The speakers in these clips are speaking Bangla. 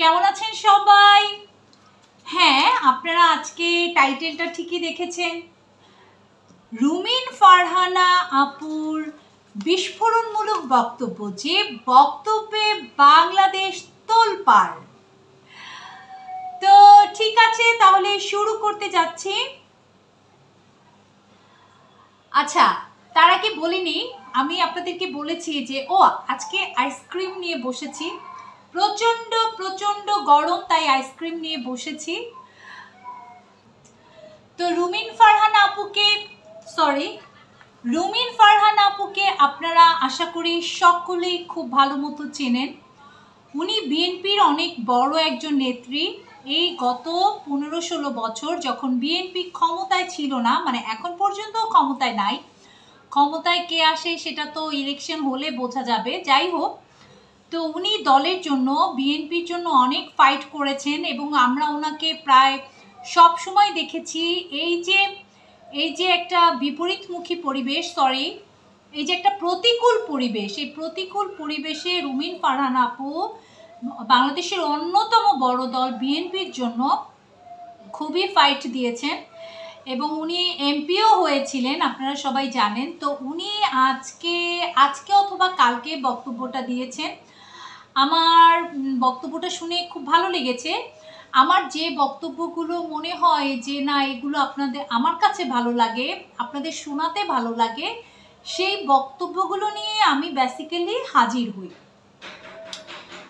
কেমন আছেন সবাই? হ্যাঁ, আপনারা আজকে টাইটেলটা ঠিকই দেখেছেন। রুমিন ফারহানা আপুর বিস্ফোরণমূলক বক্তব্য, যে বক্তব্যে বাংলাদেশ তোলপাড়। তো ঠিক আছে, তাহলে শুরু করতে যাচ্ছি। আচ্ছা, তার আগে বলিনি, আমি আপনাদেরকে বলেছি যে আজকে আইসক্রিম নিয়ে বসেছি। প্রচন্ড প্রচন্ড গরম, তাই আইসক্রিম নিয়ে বসেছি। তো রুমিন ফারহানা আপুকে আপনারা আশা করি সকলেই খুব ভালো মতো চেনেন। উনি বিএনপির অনেক বড় একজন নেত্রী। এই গত 15-16 বছর যখন বিএনপি ক্ষমতায় ছিল না, মানে এখন পর্যন্ত ক্ষমতায় নাই, ক্ষমতায় কে আসে সেটা তো ইলেকশন হলে বোঝা যাবে। যাই হোক, তো উনি দলের জন্য, বিএনপির জন্য অনেক ফাইট করেছেন এবং আমরা ওনাকে প্রায় সব সময় দেখেছি। এই যে একটা বিপরীতমুখী পরিবেশ, এই যে একটা প্রতিকূল পরিবেশ, এই প্রতিকূল পরিবেশে রুমিন ফারহানা আপু বাংলাদেশের অন্যতম বড় দল বিএনপির জন্য খুবই ফাইট দিয়েছেন এবং উনি এমপিও হয়েছিলেন, আপনারা সবাই জানেন। তো উনি আজকে অথবা কালকে বক্তব্যটা দিয়েছেন। আমার বক্তব্যটা শুনে খুব ভালো লেগেছে। আমার যে বক্তব্যগুলো মনে হয় যে না, এগুলো আমার কাছে ভালো লাগে, আপনাদের শোনাতে ভালো লাগে, সেই বক্তব্যগুলো নিয়ে আমি বেসিক্যালি হাজির হই।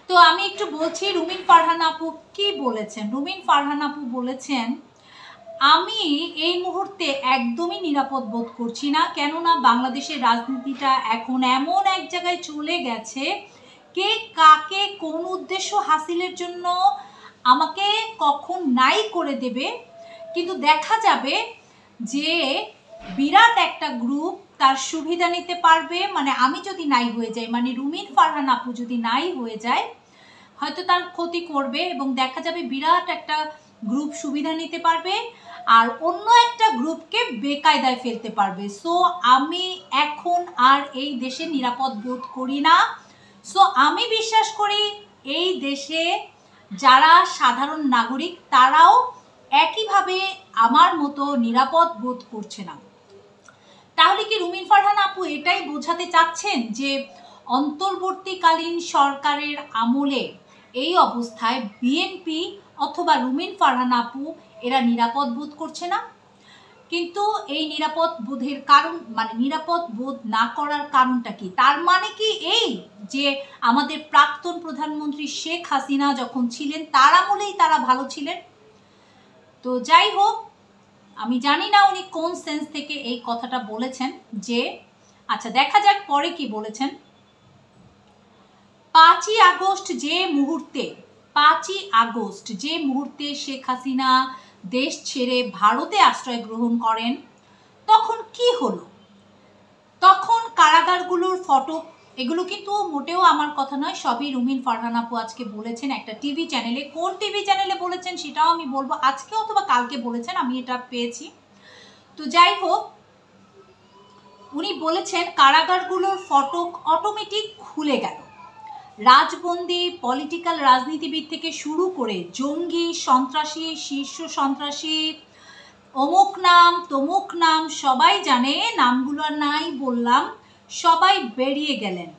তো আমি একটু বলছি রুমিন ফারহানা আপু কি বলেছেন। রুমিন ফারহানা আপু বলেছেন, আমি এই মুহূর্তে একদমই নিরাপদ বোধ করছি না, কেননা বাংলাদেশের রাজনীতিটা এখন এমন এক জায়গায় চলে গেছে, কে কাকে কোন উদ্দেশ্য হাসিলের জন্য আমাকে কখন নাই করে দেবে। কিন্তু দেখা যাবে যে বিরাট একটা গ্রুপ তার সুবিধা নিতে পারবে। মানে আমি যদি নাই হয়ে যাই, মানে রুমিন ফারহানা আপু যদি নাই হয়ে যায়, হয়তো তার ক্ষতি করবে এবং দেখা যাবে বিরাট একটা গ্রুপ সুবিধা নিতে পারবে আর অন্য একটা গ্রুপকে বেকায়দায় ফেলতে পারবে। সো আমি এখন আর এই দেশে নিরাপদ বোধ করি না। সো আমি বিশ্বাস করি এই দেশে যারা সাধারণ নাগরিক তারাও একইভাবে আমার মতো নিরাপদ বোধ করছে না। তাহলে কি রুমিন ফারহানা আপু এটাই বোঝাতে চাচ্ছেন যে অন্তর্বর্তীকালীন সরকারের আমলে এই অবস্থায় বিএনপি অথবা রুমিন ফারহানা আপু এরা নিরাপদ বোধ করছে না? কিন্তু এই নিরাপদ বোধের কারণ, মানে নিরাপদ বোধ না করার কারণটা কি? তার মানে কি এই যে আমাদের প্রাক্তন প্রধানমন্ত্রী শেখ হাসিনা যখন ছিলেন তার আমলেই তারা ভালো ছিলেন? তো যাই হোক, আমি জানি না উনি কোন সেন্স থেকে এই কথাটা বলেছেন। আচ্ছা, দেখা যাক পরে কি বলেছেন। 5ই আগস্ট যে মুহূর্তে শেখ হাসিনা দেশ ছেড়ে ভারতে আশ্রয় গ্রহণ করেন, তখন কি হলো? তখন কারাগারগুলোর ফটো, এগুলো কিন্তু মোটেও আমার কথা নয়, সবই রুমিন ফারহানা আপু আজকে বলেছেন একটা টিভি চ্যানেলে। কোন টিভি চ্যানেলে বলেছেন সেটাও আমি বলবো, আজকে অথবা কালকে বলেছেন, আমি এটা পেয়েছি। তো যাই হোক, উনি বলেছেন কারাগারগুলোর ফটক অটোমেটিক খুলে গেল। রাজবন্দী পলিটিক্যাল রাজনীতিবিদ থেকে শুরু করে জঙ্গি, সন্ত্রাসী, শীর্ষ সন্ত্রাসী, অমুক নাম তমুক নাম, সবাই জানে, নামগুলো নাই বললাম, সবাই বেরিয়ে গেলেন।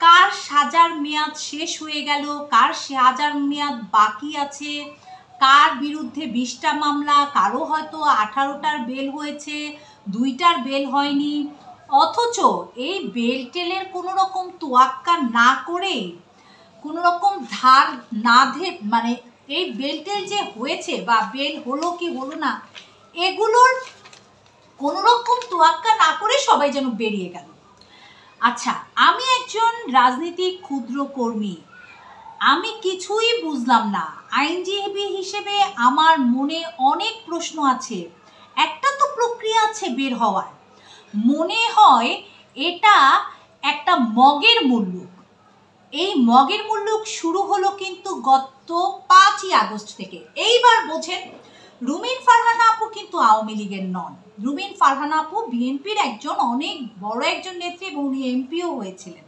কার সাজার মেয়াদ শেষ হয়ে গেল, কার সাজার মেয়াদ বাকি আছে, কার বিরুদ্ধে 20টা মামলা, কারো হয়তো 18টার বেল হয়েছে, 2টার বেল হয়নি। অথচ এই বেল টেলের কোনো রকম তোয়াক্কা না করে, কোনো রকম ধার না মানে এই বেল টেল যে হয়েছে বা বেল হলো কি হলো না, এগুলোর কোনো রকম তোয়াক্কা না করে সবাই যেন বেরিয়ে গেল। আচ্ছা, আমি একজন রাজনীতিক ক্ষুদ্র কর্মী, আমি কিছুই বুঝলাম না। আইনজীবী হিসেবে আমার মনে অনেক প্রশ্ন আছে। একটা তো প্রক্রিয়া আছে বের হওয়ার। মনে হয় এটা একটা মগের মুল্লুক। এই মগের মুল্লুক শুরু হলো কিন্তু গত 5ই আগস্ট থেকে। এইবার বোঝেন, রুমিন ফারহানা আপু কিন্তু আওয়ামী লীগের নন। রুমিন ফারহানা আপু বিএনপির একজন অনেক বড় একজন নেত্রী এবং উনি এমপিও হয়েছিলেন।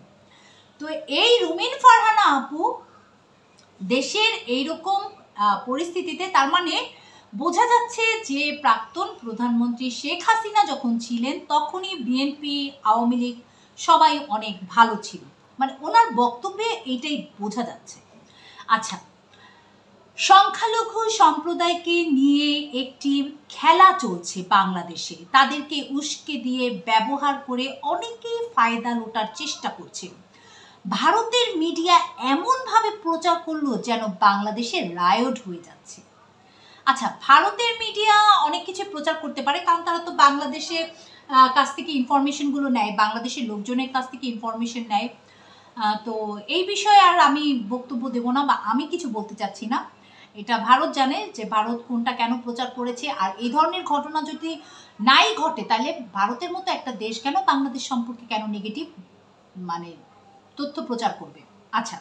তো এই রুমিন ফারহানা আপু দেশের এইরকম পরিস্থিতিতে তার মানে বোঝা যাচ্ছে যে প্রাক্তন প্রধানমন্ত্রী শেখ হাসিনা যখন ছিলেন তখনই বিএনপি, আওয়ামী লীগ সবাই অনেক ভালো ছিল, মানে ওনার বক্তব্যে এইটাই বোঝা যাচ্ছে। আচ্ছা, সংখ্যালঘু সম্প্রদায়কে নিয়ে একটি খেলা চলছে বাংলাদেশে, তাদেরকে উস্কে দিয়ে ব্যবহার করে অনেকেই ফায়দা লোটার চেষ্টা করছে। ভারতের মিডিয়া এমনভাবে প্রচার করলো যেন বাংলাদেশে রায়ট হয়ে যাচ্ছে। আচ্ছা, ভারতের মিডিয়া অনেক কিছু প্রচার করতে পারে, কারণ তারা তো বাংলাদেশের কাছ থেকে ইনফরমেশনগুলো নেয়, বাংলাদেশের লোকজনের কাছ থেকে ইনফরমেশন নেয়। তো এই বিষয়ে আর আমি বক্তব্য দেব না বা আমি কিছু বলতে চাচ্ছি না। এটা ভারত জানে যে ভারত কোনটা কেন প্রচার করেছে, আর এই ধরনের ঘটনা যদি নাই ঘটে তাহলে ভারতের মতো একটা দেশ কেন বাংলাদেশ সম্পর্কে কেন নেগেটিভ মানে তথ্য প্রচার করবে। আচ্ছা,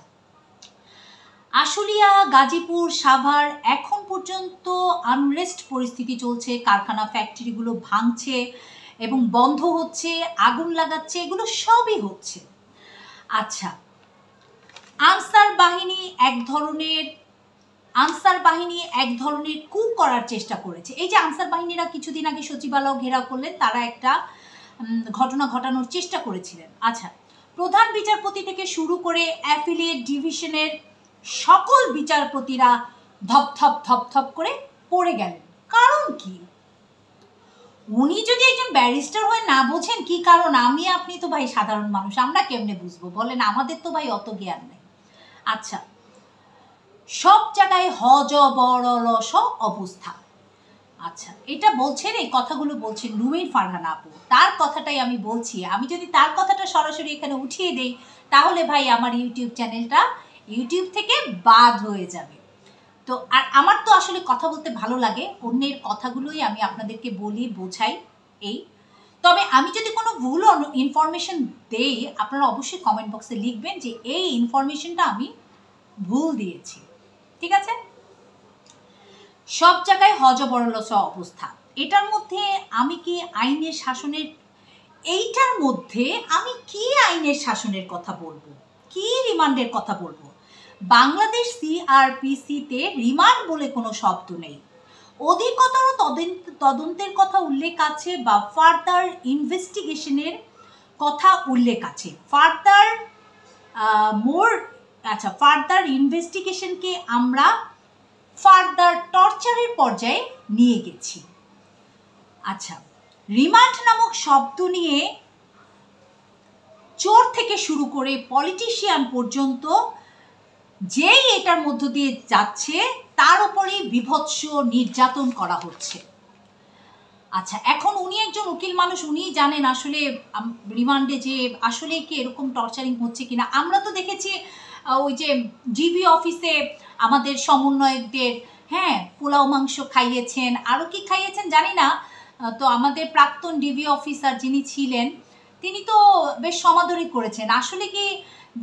আশুলিয়া, গাজীপুর, সাভার এখন পর্যন্ত আনরেস্ট পরিস্থিতি চলছে, কারখানা ফ্যাক্টরিগুলো ভাঙছে এবং বন্ধ হচ্ছে, আগুন লাগাচ্ছে, এগুলো সবই হচ্ছে। আচ্ছা, আনসার বাহিনী এক ধরনের কু করার চেষ্টা করেছে। এই যে আনসার বাহিনীরা কিছুদিন আগে সচিবালয় ঘেরাও করলেন, তারা একটা ঘটনা ঘটানোর চেষ্টা করেছিলেন। আচ্ছা, প্রধান বিচারপতি থেকে শুরু করে অ্যাফিলিয়েট ডিভিশনের সকল বিচারপতিরা ধপ করে পড়ে গেলেন। কারণ কি? উনি যদি একজন ব্যারিস্টার হয়ে না বোঝেন কি কারণ, আমি আপনি তো ভাই সাধারণ মানুষ, আমরা কেমনে বুঝবো বলেন? আমাদের তো ভাই অত জ্ঞান নেই। আচ্ছা, সব জায়গায় হজবরলস অবস্থা। আচ্ছা, এটা বলছেন, এই কথাগুলো বলছেন রুমিন ফারহানা আপু, তার কথাটাই আমি বলছি। আমি যদি তার কথাটা সরাসরি এখানে উঠিয়ে দেই তাহলে ভাই আমার ইউটিউব চ্যানেলটা ইউটিউব থেকে বাদ হয়ে যাবে। তো আর আমার তো আসলে কথা বলতে ভালো লাগে, অন্যের কথাগুলোই আমি আপনাদেরকে বলি, বোঝাই এই। তবে আমি যদি কোনো ভুল ইনফরমেশন দেই আপনারা অবশ্যই কমেন্ট বক্সে লিখবেন যে এই ইনফরমেশনটা আমি ভুল দিয়েছি, ঠিক আছে? সব জায়গায় হজবরলস অবস্থা। এটার মধ্যে আমি কি আইনের শাসনের এইটার মধ্যে আমি কি আইনের শাসনের কথা বলবো, কি রিমান্ডের কথা বলবো? বাংলাদেশ সিআরপিসিতে রিমান্ড বলে কোনো শব্দ নেই। অধিকতর তদন্তের কথা উল্লেখ আছে বা ফার্দার ইনভেস্টিগেশনের কথা উল্লেখ আছে। ফার্দার ইনভেস্টিগেশনকে আমরা ফার্দার টর্চারের পর্যায়ে নিয়ে গেছি। আচ্ছা, রিমান্ড নামক শব্দ নিয়ে চোর থেকে শুরু করে পলিটিশিয়ান পর্যন্ত যেই এটার মধ্য দিয়ে যাচ্ছে তার উপরে বিভৎস নির্যাতন করা হচ্ছে। আচ্ছা, এখন উনি একজন উকিল মানুষ, উনি জানেন আসলে রিমান্ডে যে আসলে কি এরকম টর্চারিং হচ্ছে কিনা। আমরা তো দেখেছি ওই যে ডিবি অফিসে আমাদের সমন্বয়কদের পোলাও মাংস খাইয়েছেন, আরও কি খাইয়েছেন জানি না। তো আমাদের প্রাক্তন ডিবি অফিসার যিনি ছিলেন তিনি তো বেশ সমাদরই করেছেন। আসলে কি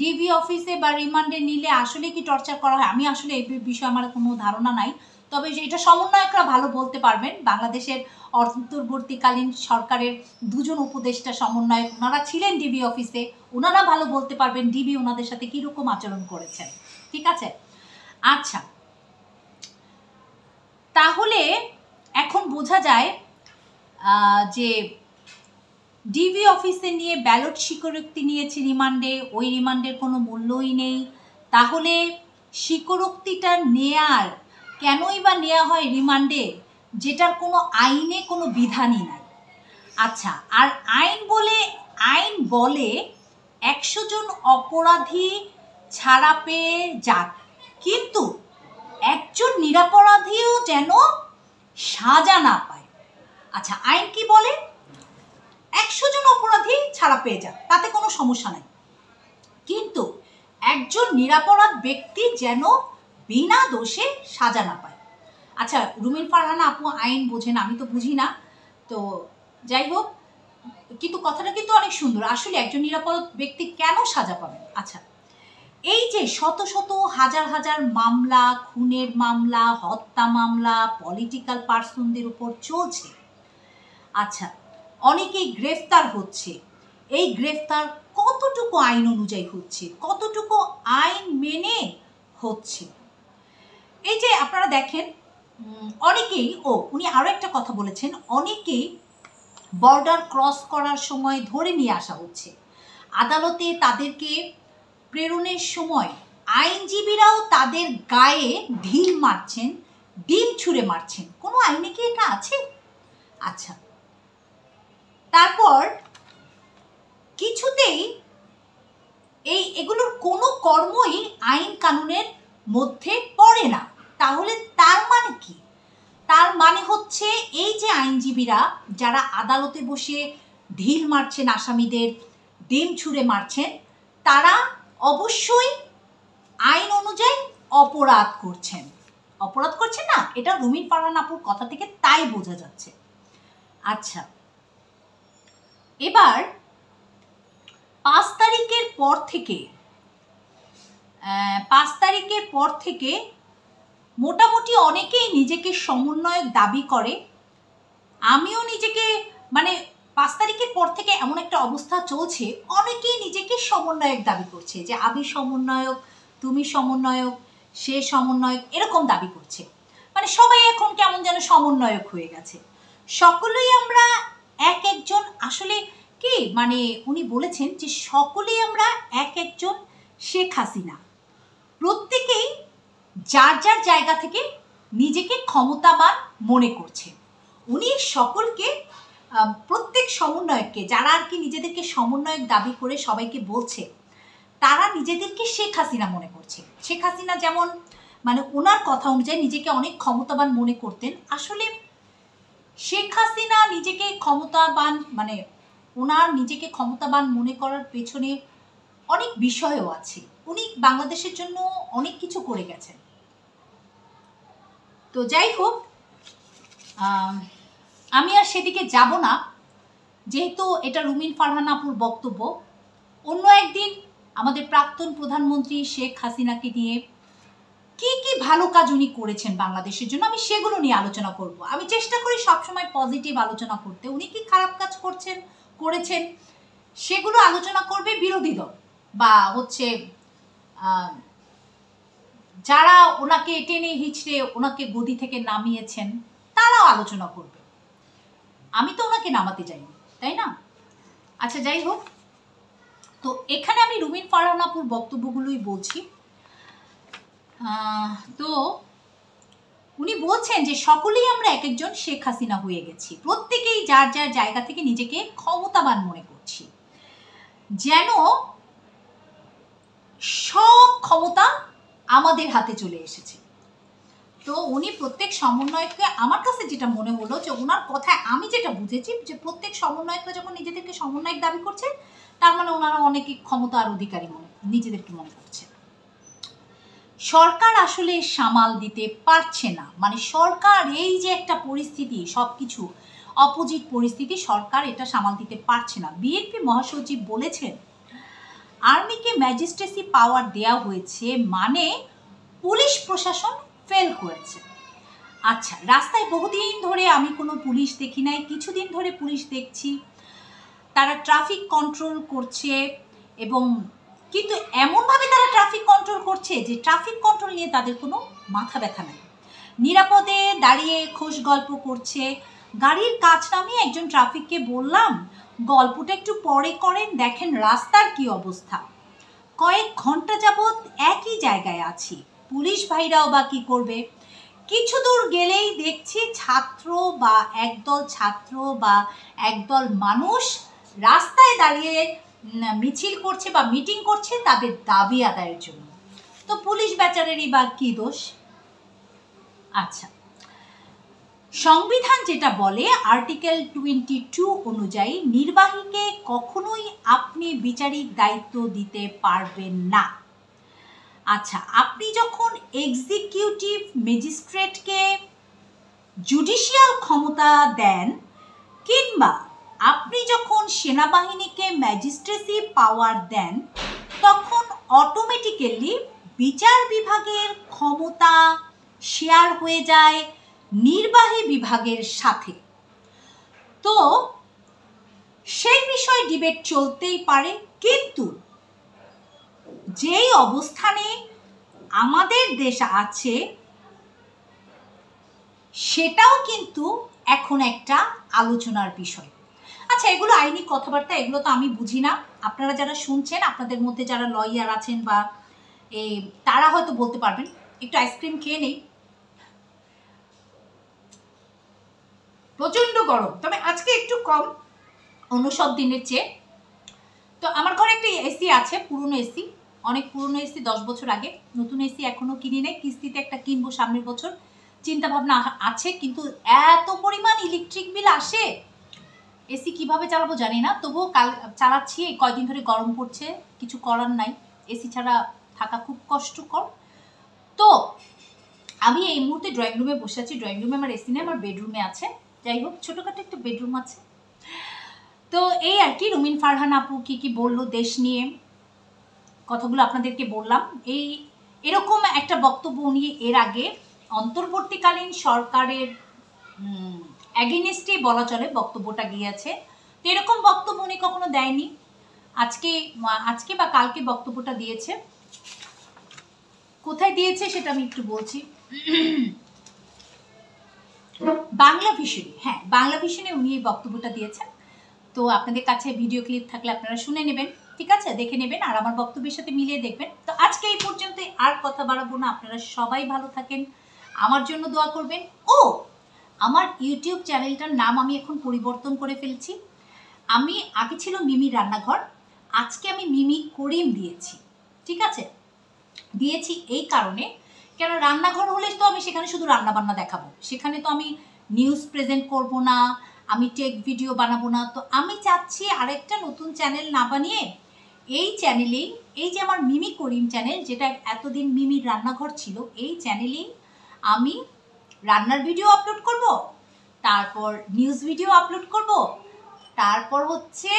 ডিবি অফিসে বা রিমান্ডে নিলে আসলে কি টর্চার করা হয়? আমি আসলে এই বিষয়ে আমার কোনো ধারণা নাই, তবে এটা সমন্বয়করা ভালো বলতে পারবেন। বাংলাদেশের অন্তর্বর্তীকালীন সরকারের দুজন উপদেষ্টা সমন্বয়ক ওনারা ছিলেন ডিবি অফিসে, ওনারা ভালো বলতে পারবেন ডিবি ওনাদের সাথে কীরকম আচরণ করেছেন, ঠিক আছে? আচ্ছা, তাহলে এখন বোঝা যায় যে ডিবি অফিসে নিয়ে ব্যালট স্বীকারোক্তি নিয়েছে রিমান্ডে, ওই রিমান্ডের কোনো মূল্যই নেই। তাহলে স্বীকারোক্তিটা নেয়ার কেনই বা নেওয়া হয় রিমান্ডে, যেটার কোনো আইনে কোনো বিধানই নাই। আচ্ছা, আর আইন বলে 100 জন অপরাধী ছাড়া পেয়ে যাক, কিন্তু একজন নিরপরাধীও যেন সাজা না পায়। আচ্ছা, আইন কি বলে? 100 জন অপরাধী ছাড়া পেয়ে যাক, তাতে কোনো সমস্যা নাই, কিন্তু একজন নিরপরাধ ব্যক্তি যেন বিনা দোষে সাজা না পায়। আচ্ছা, রুমিন ফারহানা আপু আইন বোঝেন, আমি তো বুঝি না, তো যাই হোক, কিন্তু কথাটা কিন্তু অনেক সুন্দর। আসলে একজন নিরাপরাধ ব্যক্তি কেন সাজা পাবেন? আচ্ছা, এই যে শত শত হাজার মামলা, খুনের মামলা, হত্যা মামলা পলিটিক্যাল পার্সনদের উপর চলছে। আচ্ছা, অনেকেই গ্রেফতার হচ্ছে, এই গ্রেফতার কতটুকু আইন অনুযায়ী হচ্ছে, কতটুকু আইন মেনে হচ্ছে? এই যে আপনারা দেখেন অনেকেই উনি আরও একটা কথা বলেছেন, অনেকেই বর্ডার ক্রস করার সময় ধরে নিয়ে আসা হচ্ছে, আদালতে তাদেরকে প্রেরণের সময় আইনজীবীরাও তাদের গায়ে ঢিল মারছেন, ডিম ছুঁড়ে মারছেন। কোনো আইনে কি এটা আছে? আচ্ছা, তারপর কিছুতেই এগুলোর কোনো কর্মই আইন কানুনের মধ্যে পড়ে না। তাহলে তার মানে কি? তার মানে হচ্ছে এই যে আইনজীবীরা যারা আদালতে বসে ঢিল মারছেন, আসামিদের ডিম ছুঁড়ে মারছেন, তারা অবশ্যই আইন অনুযায়ী অপরাধ করছেন। অপরাধ করছেন না, এটা রুমিন ফারহান আপুর কথা থেকে তাই বোঝা যাচ্ছে। আচ্ছা, এবার 5 তারিখের পর থেকে মোটামুটি অনেকেই নিজেকে সমন্বয়ক দাবি করে। আমিও নিজেকে 5 তারিখের পর থেকে এমন একটা অবস্থা চলছে, অনেকেই নিজেকে সমন্বয়ক দাবি করছে, যে আমি সমন্বয়ক, তুমি সমন্বয়ক, সে সমন্বয়ক, এরকম দাবি করছে। সবাই এখন কেমন যেন সমন্বয়ক হয়ে গেছে। সকলেই আমরা এক একজন, আসলে কি উনি বলেছেন যে সকলেই আমরা এক একজন শেখ হাসিনা। প্রত্যেকেই যার যার জায়গা থেকে নিজেকে ক্ষমতাবান মনে করছে। উনি সকলকে, প্রত্যেক সমন্বয়ককে, যারা আর কি নিজেদেরকে সমন্বয়ক দাবি করে সবাইকে বলছে, তারা নিজেদেরকে শেখ হাসিনা মনে করছে। শেখ হাসিনা যেমন ওনার কথা অনুযায়ী নিজেকে অনেক ক্ষমতাবান মনে করতেন। আসলে শেখ হাসিনা নিজেকে ক্ষমতাবান ওনার নিজেকে ক্ষমতাবান মনে করার পেছনে অনেক বিষয়ও আছে। উনি বাংলাদেশের জন্য অনেক কিছু করে গেছেন। তো যাই হোক, আমি আর সেদিকে যাব না, যেহেতু এটা রুমিন ফারহান আপুর বক্তব্য। অন্য একদিন আমাদের প্রাক্তন প্রধানমন্ত্রী শেখ হাসিনাকে নিয়ে কি কি ভালো কাজ উনি করেছেন বাংলাদেশের জন্য, আমি সেগুলো নিয়ে আলোচনা করব। আমি চেষ্টা করি সবসময় পজিটিভ আলোচনা করতে। উনি কি খারাপ কাজ করেছেন সেগুলো আলোচনা করবে বিরোধী দল, বা যারা ওনাকে টেনে হিচড়ে ওনাকে গদি থেকে নামিয়েছেন, তারাও আলোচনা করবে। আমি তো ওনাকে নামাতে যাইনি, তাই না? আচ্ছা, যাই হোক, তো এখানে আমি রুমিন ফারহান আপুর বক্তব্যগুলোই বলছি। তো উনি বলছেন যে সকলেই আমরা এক একজন শেখ হাসিনা হয়ে গেছি, প্রত্যেকেই যার যার জায়গা থেকে নিজেকে ক্ষমতাবান মনে করছি, যেন সব ক্ষমতা আমাদের হাতে চলে এসেছে। তো উনি প্রত্যেক সমন্বয়ককে, আমার কাছে যেটা মনে হলো যে ওনার কথায় আমি যেটা বুঝেছি, যে প্রত্যেক সমন্বয়করা যখন নিজেদেরকে সমন্বয়ক দাবি করছে, তার ওনারা অনেকে ক্ষমতা আর অধিকারী নিজেদেরকে মনে করছে। সরকার আসলে সামাল দিতে পারছে না। সরকার এই যে একটা পরিস্থিতি, সব কিছু অপোজিট পরিস্থিতি, সরকার এটা সামাল দিতে পারছে না। বিএনপি মহাসচিব বলেছেন আর্মিকে ম্যাজিস্ট্রেসি পাওয়ার দেওয়া হয়েছে, পুলিশ প্রশাসন ফেল করেছে। আচ্ছা, রাস্তায় বহুদিন ধরে আমি কোনো পুলিশ দেখি নাই, কিছুদিন ধরে পুলিশ দেখছি, তারা ট্রাফিক কন্ট্রোল করছে, এবং কিন্তু এমনভাবে তারা ট্রাফিক কন্ট্রোল করছে যে ট্রাফিক কন্ট্রোল নিয়ে তাদের কোনো মাথা ব্যথা নাই। নিরাপদে দাঁড়িয়ে খোশ গল্প করছে। গাড়ির কাছ নামিয়ে একজন ট্রাফিককে বললাম, গল্পটা একটু পরে করেন, দেখেন রাস্তার কি অবস্থা। কয়েক ঘন্টা যাবৎ একই জায়গায় আছি, পুলিশ ভাইরাও বা কী করবে। কিছু দূর গেলেই দেখছি একদল ছাত্র বা একদল মানুষ রাস্তায় দাঁড়িয়ে মিছিল করছে বা মিটিং করছে তাদের দাবি আদায়ের জন্য। তো পুলিশ বেচারেরই বা কী দোষ? আচ্ছা, সংবিধান যেটা বলে আর্টিকেল 22 অনুযায়ী নির্বাহীকে কখনোই আপনি বিচারিক দায়িত্ব দিতে পারবেন না। আচ্ছা, আপনি যখন এক্সিকিউটিভ ম্যাজিস্ট্রেটকে জুডিশিয়াল ক্ষমতা দেন, কিংবা আপনি যখন সেনাবাহিনীকে ম্যাজিস্ট্রেসি পাওয়ার দেন, তখন অটোমেটিক্যালি বিচার বিভাগের ক্ষমতা শেয়ার হয়ে যায় নির্বাহী বিভাগের সাথে। তো সেই বিষয়ে ডিবেট চলতেই পারে, কিন্তু যেই অবস্থানে আমাদের দেশ আছে, সেটাও কিন্তু এখন একটা আলোচনার বিষয়। আচ্ছা, এগুলো আইনি কথাবার্তা, এগুলো তো আমি বুঝি না। আপনারা যারা শুনছেন, আপনাদের মধ্যে যারা লয়ার আছেন বা তারা হয়তো বলতে পারবেন। একটু আইসক্রিম খেয়ে নেই, প্রচণ্ড গরম, তবে আজকে একটু কম অন্য সব দিনের চেয়ে। তো আমার ঘরে একটা এসি আছে, পুরনো এসি, অনেক পুরনো এসি, 10 বছর আগে। নতুন এসি এখনও কিনি নাই, কিস্তিতে একটা কিনবো সামনের বছর চিন্তা ভাবনা আছে। কিন্তু এত পরিমাণ ইলেকট্রিক বিল আসে, এসি কিভাবে চালাবো জানি না, তবুও কাল চালাচ্ছি। এই কয়দিন ধরে গরম পড়ছে, কিছু করার নাই, এসি ছাড়া থাকা খুব কষ্টকর। তো আমি এই মুহূর্তে ড্রয়িং রুমে বসে আছি। ড্রয়িং রুমে আমার এসি নেই, আমার বেডরুমে আছে। যাই হোক, ছোটোখাটো একটা বেডরুম আছে। তো এই আর কি, রুমিন ফারহান আপু কি বললো দেশ নিয়ে, কথাগুলো আপনাদেরকে বললাম। এরকম একটা বক্তব্য উনি এর আগে অন্তর্বর্তীকালীন সরকারের অ্যাগেনিস্টে বলা চলে বক্তব্যটা গিয়েছে। তো এরকম বক্তব্য উনি কখনো দেয়নি। আজকে বা কালকে বক্তব্যটা দিয়েছে। কোথায় দিয়েছে সেটা আমি একটু বলছি। বাংলা ভিশনে, হ্যাঁ, বাংলা ভিশনে উনি এই বক্তব্যটা দিয়েছেন। তো আপনাদের কাছে ভিডিও ক্লিপ থাকলে আপনারা শুনে নেবেন, ঠিক আছে, দেখে নেবেন আর আমার বক্তব্যের সাথে মিলিয়ে দেখবেন। তো আজকে এই পর্যন্ত, আর কথা বাড়াবো না। আপনারা সবাই ভালো থাকেন, আমার জন্য দোয়া করবেন। ও, আমার ইউটিউব চ্যানেলটার নাম আমি এখন পরিবর্তন করে ফেলছি। আমি আগে ছিল মিমি রান্নাঘর, আজকে আমি মিমি করিম দিয়েছি, ঠিক আছে। দিয়েছি এই কারণে, কেন রান্নাঘর হলে তো আমি সেখানে শুধু রান্নাবান্না দেখাবো, সেখানে তো আমি নিউজ প্রেজেন্ট করব না, আমি টেক ভিডিও বানাবো না। তো আমি চাচ্ছি আরেকটা নতুন চ্যানেল না বানিয়ে এই চ্যানেলেই, এই যে আমার মিমি করিম চ্যানেল, যেটা এতদিন মিমির রান্নাঘর ছিল, এই চ্যানেলেই আমি রান্নার ভিডিও আপলোড করব, তারপর নিউজ ভিডিও আপলোড করব, তারপর হচ্ছে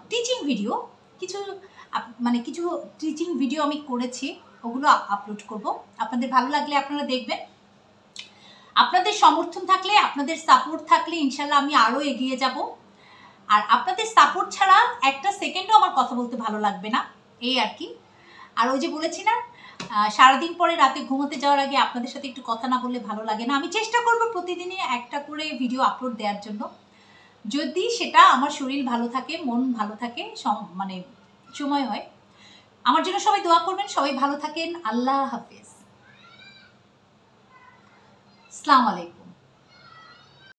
টিচিং ভিডিও, কিছু কিছু টিচিং ভিডিও আমি করেছি, ওগুলো আপলোড করব। আপনাদের ভালো লাগলে আপনারা দেখবেন। আপনাদের সমর্থন থাকলে, আপনাদের সাপোর্ট থাকলে ইনশাল্লাহ আমি আরও এগিয়ে যাব। আর আপনাদের সাপোর্ট ছাড়া একটা সেকেন্ডও আমার কথা বলতে ভালো লাগবে না, এই আর কি। আর ওই যে বলেছি না, সারাদিন পরে রাতে ঘুমোতে যাওয়ার আগে আপনাদের সাথে একটু কথা না বললে ভালো লাগে না। আমি চেষ্টা করব প্রতিদিনই একটা করে ভিডিও আপলোড দেওয়ার জন্য, যদি সেটা আমার শরীর ভালো থাকে, মন ভালো থাকে, সময় হয়। আমার জন্য সবাই দোয়া করবেন, সবাই ভালো থাকেন। আল্লাহ হাফেজ, আসসালামু আলাইকুম।